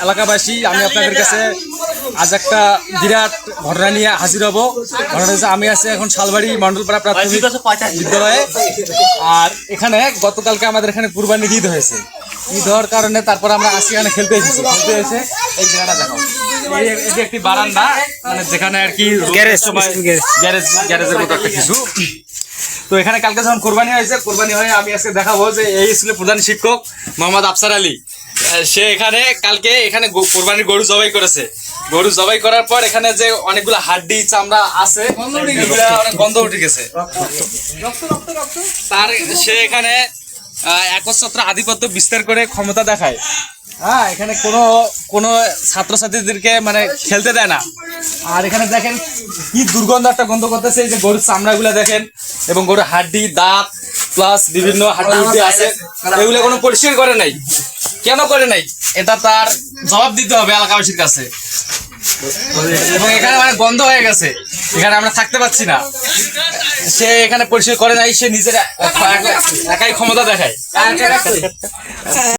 এলাকাবাসী, আমি আপনাদের কাছে আজ একটা বিরাট ঘটনা নিয়ে হাজির হব। ঘটনা হচ্ছে, আমি আছি এখন শালবাড়ি মন্ডলপাড়া প্রাথমিক বিদ্যালয়ে। আর এখানে গতকালকে আমাদের এখানে কুরবানি ঈদ হয়েছে। ঈদ হওয়ার কারণে তারপর আমরা আজকে এখানে খেলতে এসেছি। এই জায়গাটা দেখো, এটি একটি বারান্দা, মানে যেখানে আর কি গ্যারেজের মতো একটা কিছু। তো এখানে কালকে যখন কোরবানি হয়েছে, কোরবানি হয়ে আমি আজকে দেখাবো যে এই স্কুলের প্রধান শিক্ষক মোহাম্মদ আফসার আলী, সে এখানে কালকে এখানে কোরবানির গরু জবাই করেছে। গরু জবাই করার পর এখানে যে অনেকগুলো হাড্ডি চামড়া আছে, অনেক গন্ধ উঠে গেছে। তার সে এখানে একচ্ছত্র আধিপত্য বিস্তার করে ক্ষমতা দেখায়। হ্যাঁ, এখানে কোনো ছাত্রছাত্রীদেরকে মানে খেলতে দেয় না। আর এখানে দেখেন কি দুর্গন্ধ একটা গন্ধ করতেছে। এই যে গরুর চামড়াগুলো দেখেন, এবং গরুর হাড্ডি, দাঁত প্লাস বিভিন্ন হাড্ডি উঠে আছে, এগুলো কোনো পরিষ্কার করে নাই। কেন করে নাই, এটা তার জবাব দিতে হবে এলাকাবাসীর কাছে। এবং এখানে মানে গন্ধ হয়ে গেছে, এখানে আমরা থাকতে পারছি না। সে এখানে পরিষ্কার করে নাই, সে নিজের একাই ক্ষমতা দেখায়।